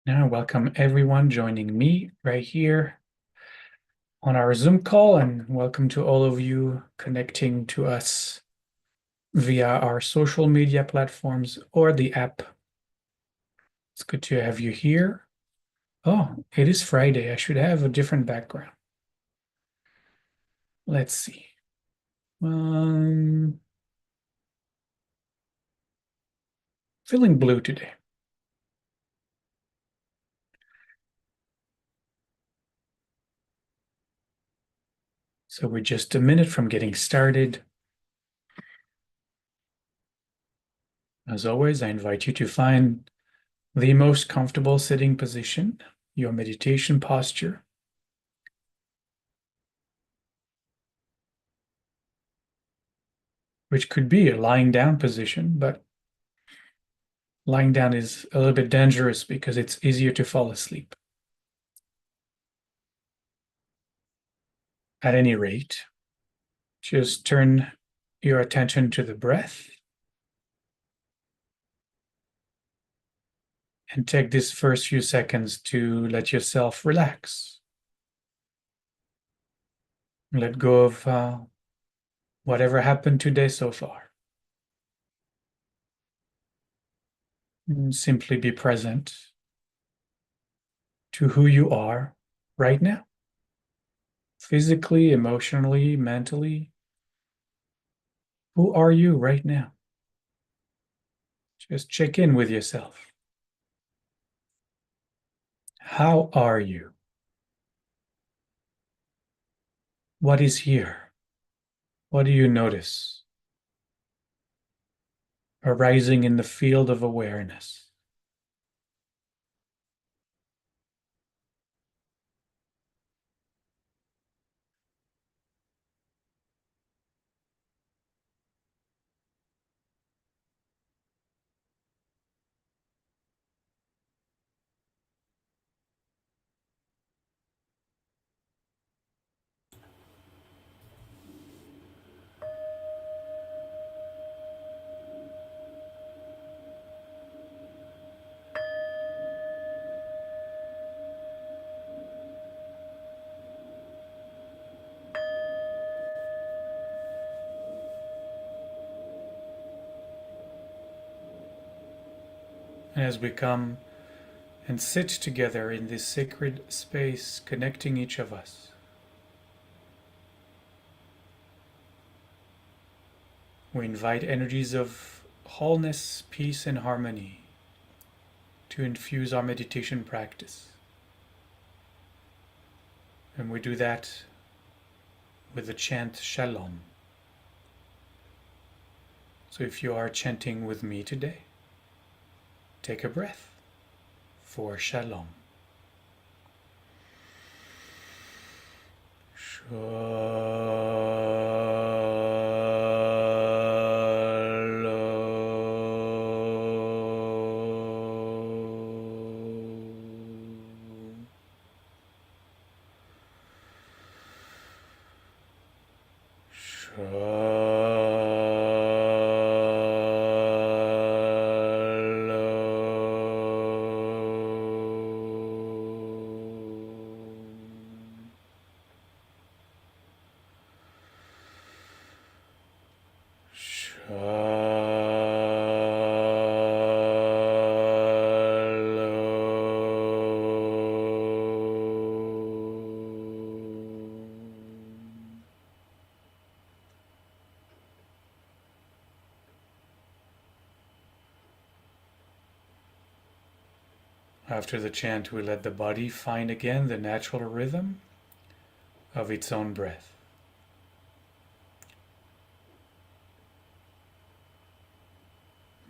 Now, welcome everyone joining me right here on our Zoom call, and welcome to all of you connecting to us via our social media platforms or the app. It's good to have you here. Oh, it is Friday. I should have a different background. Let's see. Um, Feeling blue today. So we're just a minute from getting started. As always, I invite you to find the most comfortable sitting position, your meditation posture. Which could be a lying down position, but lying down is a little bit dangerous because it's easier to fall asleep. At any rate, just turn your attention to the breath and take these first few seconds to let yourself relax. Let go of whatever happened today so far. And simply be present to who you are right now, physically, emotionally, mentally. Who are you right now? Just check in with yourself. How are you? What is here? What do you notice arising in the field of awareness? And as we come and sit together in this sacred space, connecting each of us, we invite energies of wholeness, peace, and harmony to infuse our meditation practice. And we do that with the chant Shalom. So if you are chanting with me today, take a breath for Shalom. After the chant, we let the body find again the natural rhythm of its own breath.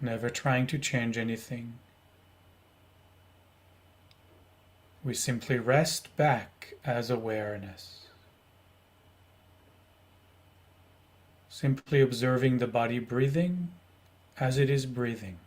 Never trying to change anything. We simply rest back as awareness. Simply observing the body breathing as it is breathing.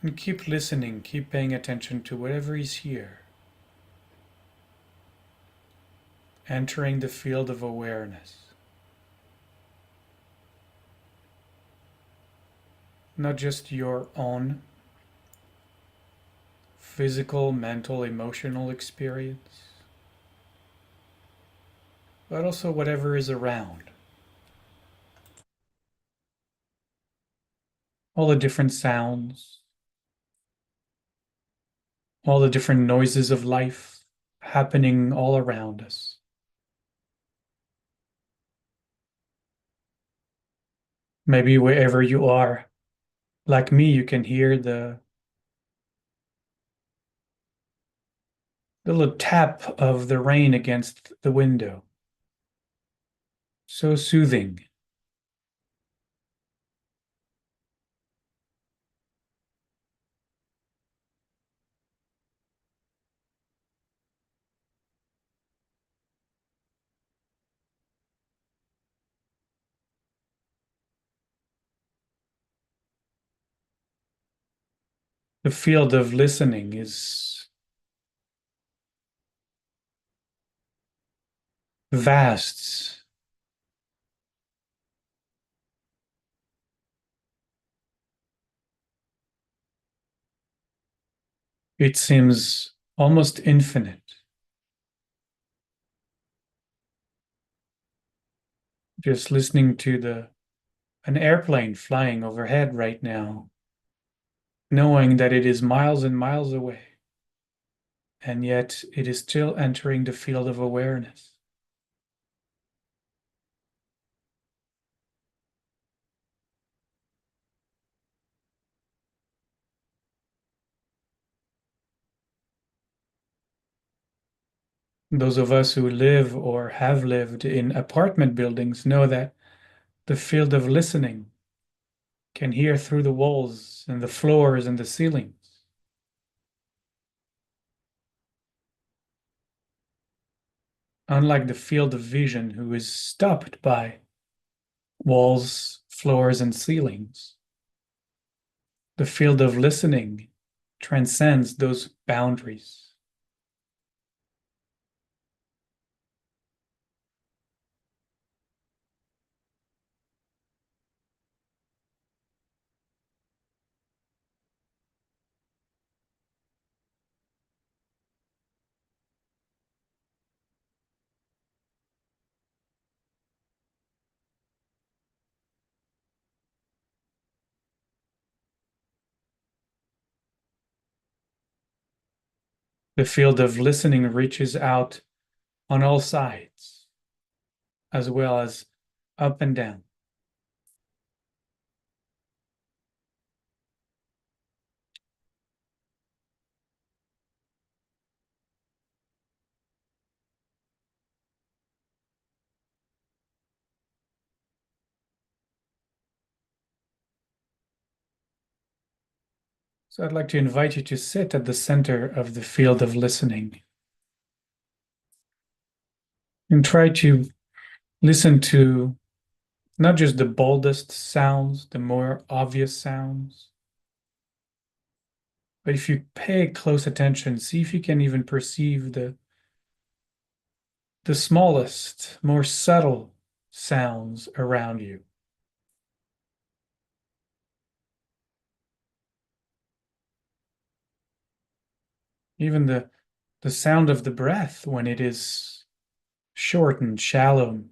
And keep listening, keep paying attention to whatever is here, entering the field of awareness. Not just your own physical, mental, emotional experience, but also whatever is around. All the different sounds, all the different noises of life happening all around us. Maybe wherever you are, like me, you can hear the little tap of the rain against the window. So soothing. The field of listening is vast. It seems almost infinite. Just listening to the an airplane flying overhead right now, knowing that it is miles and miles away, and yet it is still entering the field of awareness. Those of us who live or have lived in apartment buildings know that the field of listening can hear through the walls and the floors and the ceilings. Unlike the field of vision, who is stopped by walls, floors, and ceilings, the field of listening transcends those boundaries. The field of listening reaches out on all sides, as well as up and down. So I'd like to invite you to sit at the center of the field of listening and try to listen to not just the boldest sounds, the more obvious sounds, but if you pay close attention, see if you can even perceive the smallest, more subtle sounds around you. Even the sound of the breath when it is short and shallow.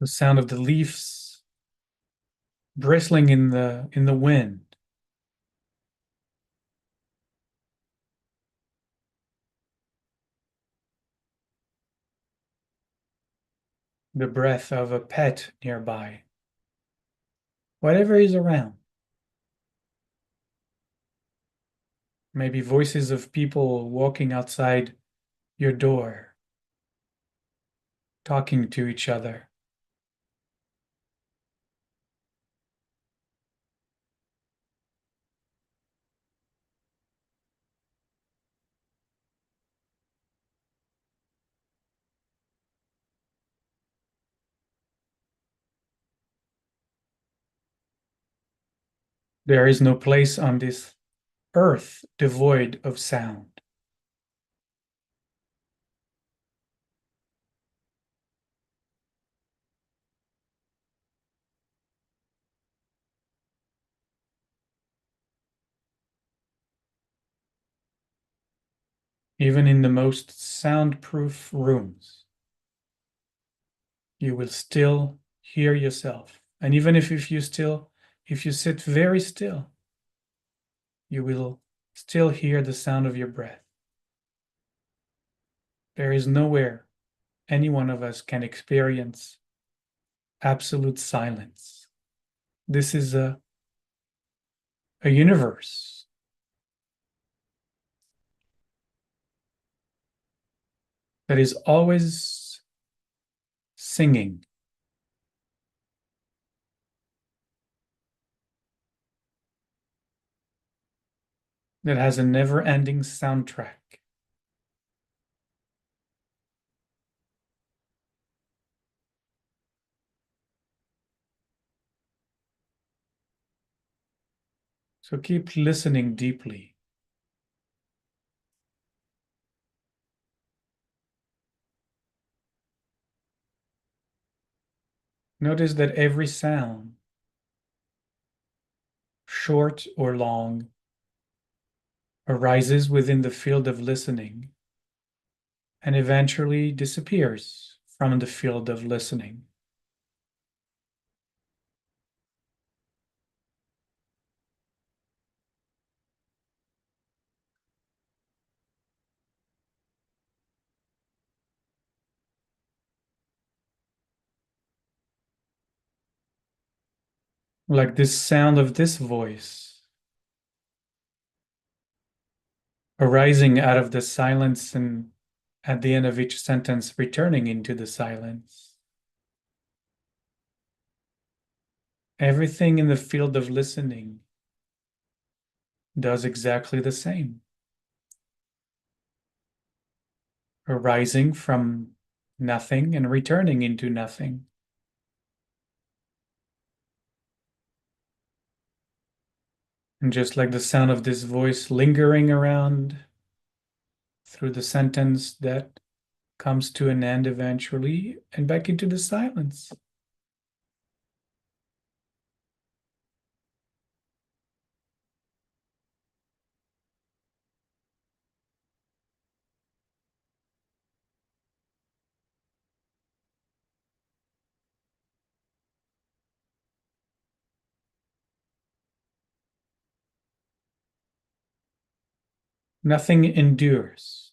The sound of the leaves bristling in the wind. The breath of a pet nearby. Whatever is around. maybe voices of people walking outside your door, talking to each other. There is no place on this earth devoid of sound. Even in the most soundproof rooms, you will still hear yourself. And even if you sit very still, you will still hear the sound of your breath. There is nowhere any one of us can experience absolute silence. This is a universe that is always singing, that has a never-ending soundtrack. So keep listening deeply. Notice that every sound, short or long, arises within the field of listening and eventually disappears from the field of listening. Like this sound of this voice arising out of the silence and at the end of each sentence returning into the silence. Everything in the field of listening does exactly the same, arising from nothing and returning into nothing. And just like the sound of this voice lingering around through the sentence that comes to an end eventually and back into the silence. Nothing endures.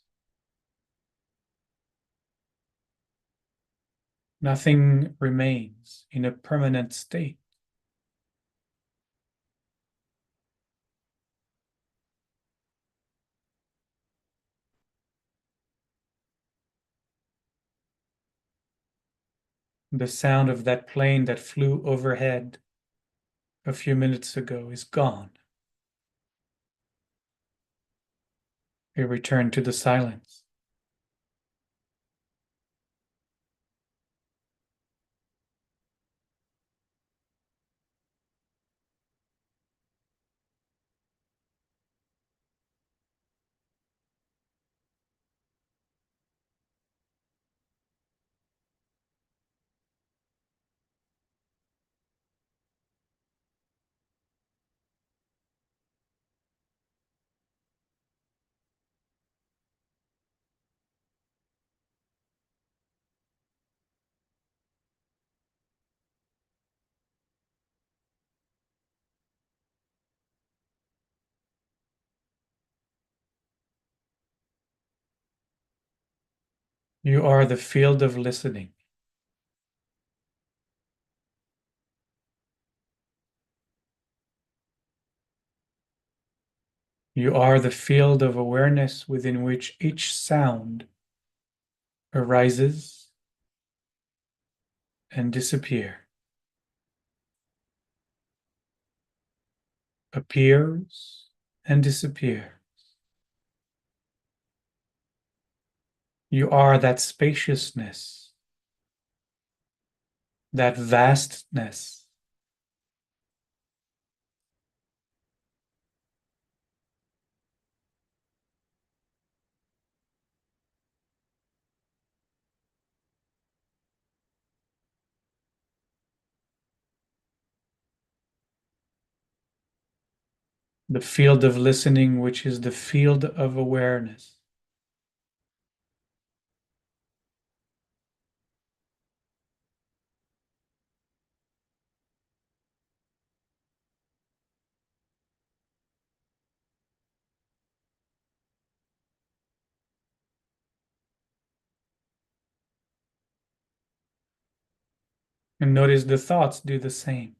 Nothing remains in a permanent state. The sound of that plane that flew overhead a few minutes ago is gone. We return to the silence. You are the field of listening. You are the field of awareness within which each sound arises and disappears, appears and disappears. You are that spaciousness, that vastness. The field of listening, which is the field of awareness. And notice the thoughts do the same.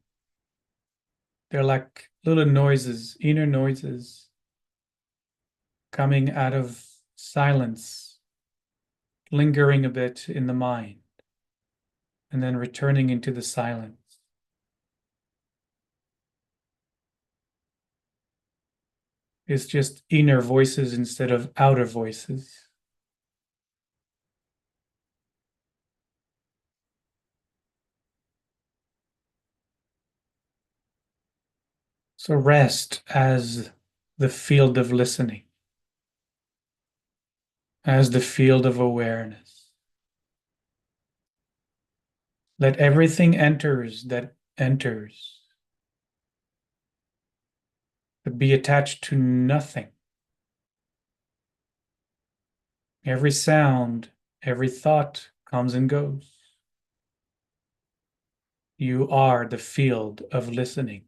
They're like little noises, inner noises coming out of silence, lingering a bit in the mind, and then returning into the silence. It's just inner voices instead of outer voices. So rest as the field of listening, as the field of awareness. Let everything enters that enters but be attached to nothing. Every sound, every thought comes and goes. You are the field of listening.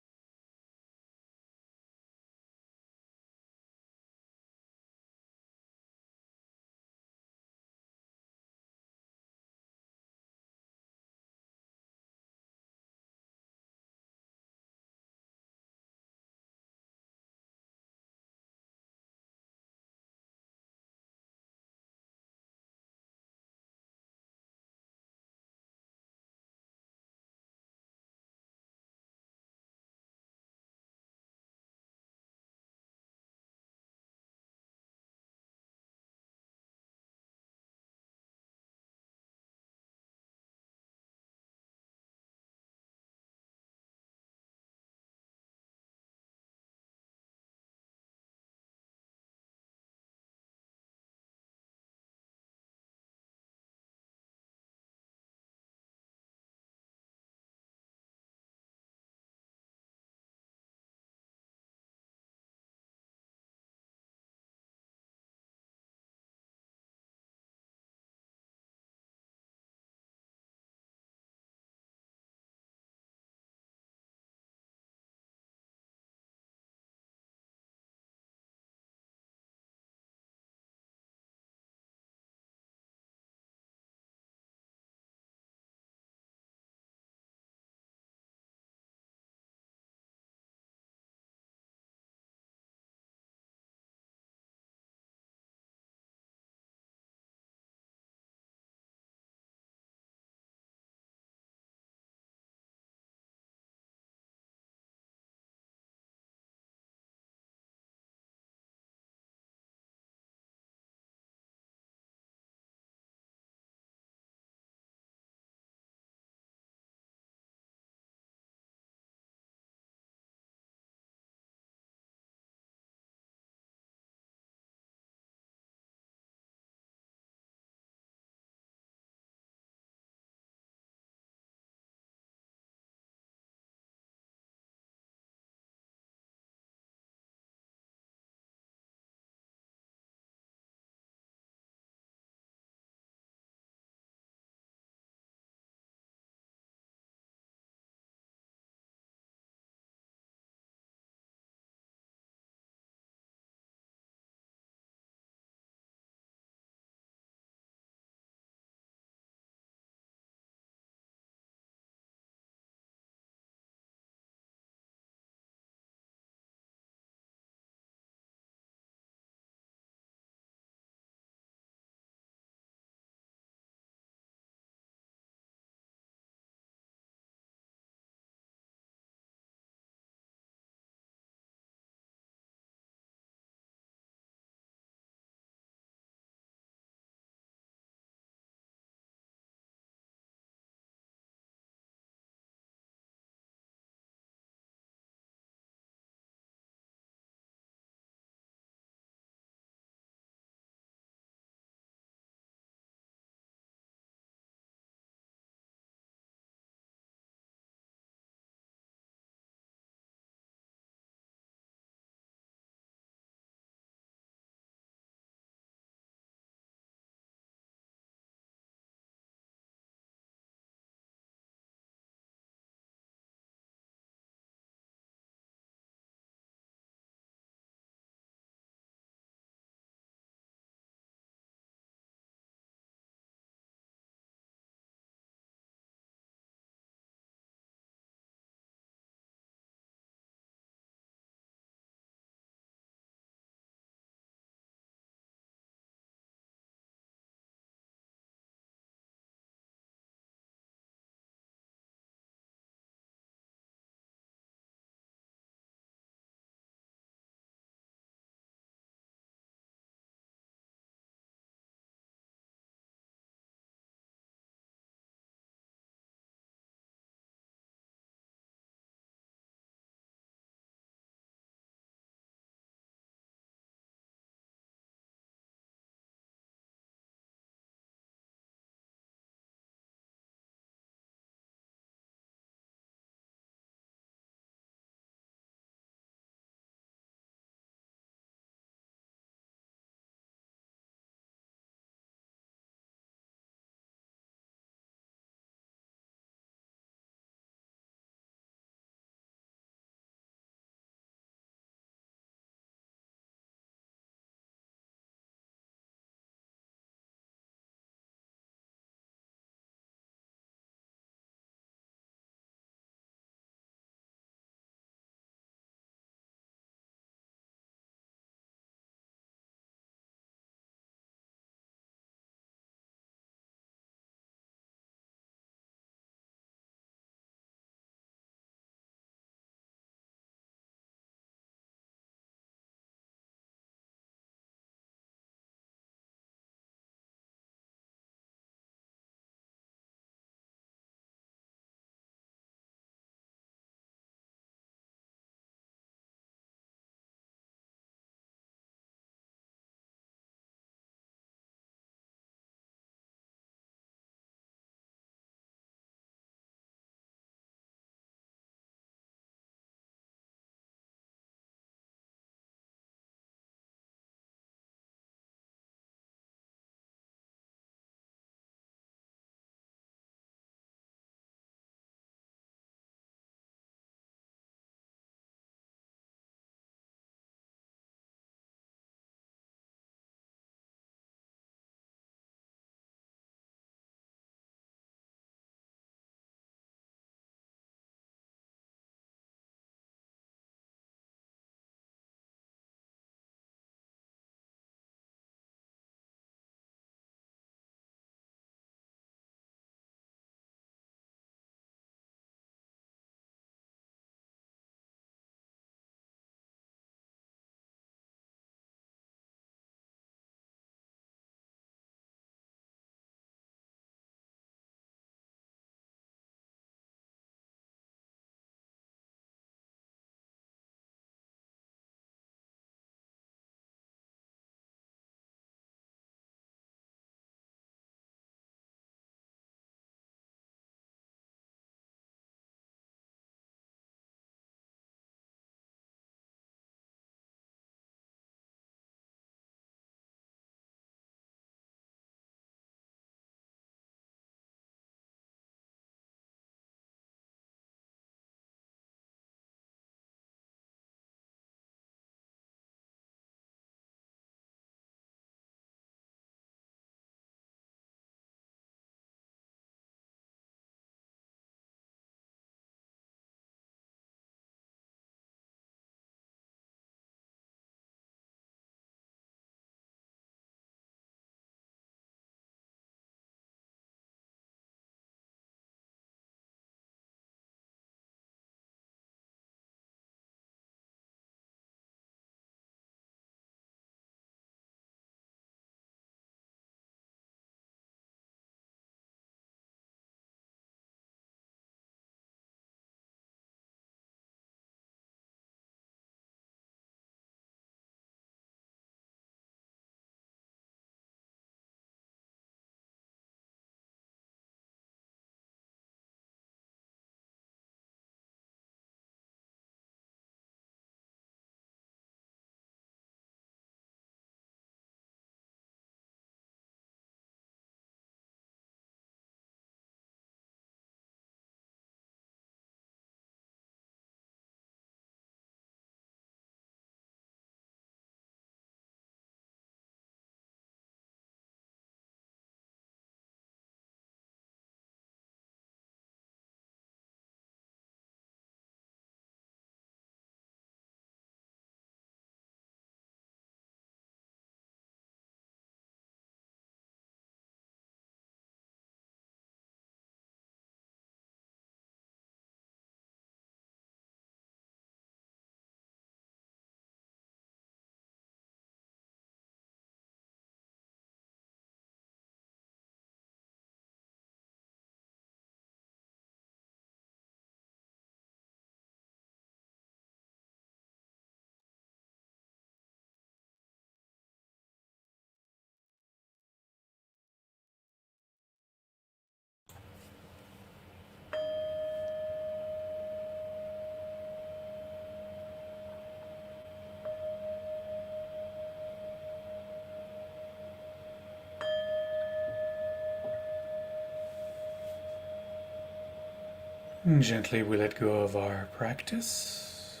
And gently we let go of our practice,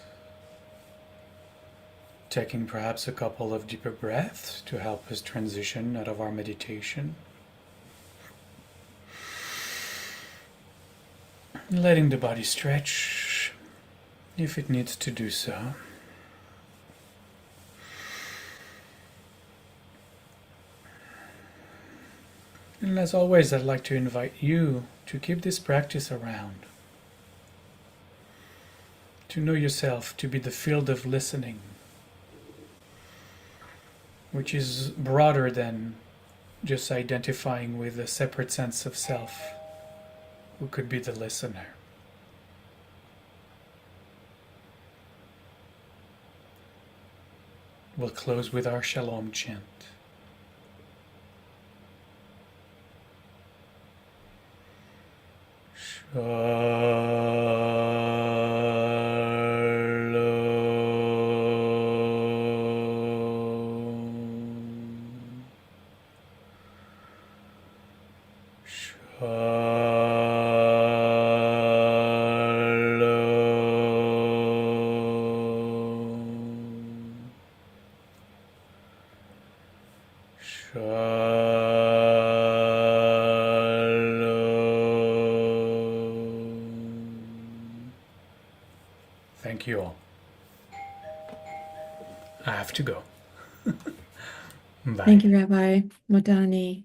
taking perhaps a couple of deeper breaths to help us transition out of our meditation. Letting the body stretch if it needs to do so. And as always, I'd like to invite you to keep this practice around, to know yourself to be the field of listening, which is broader than just identifying with a separate sense of self, who could be the listener. We'll close with our Shalom chant. Thank you all. I have to go. Bye. Thank you, Rabbi Modani.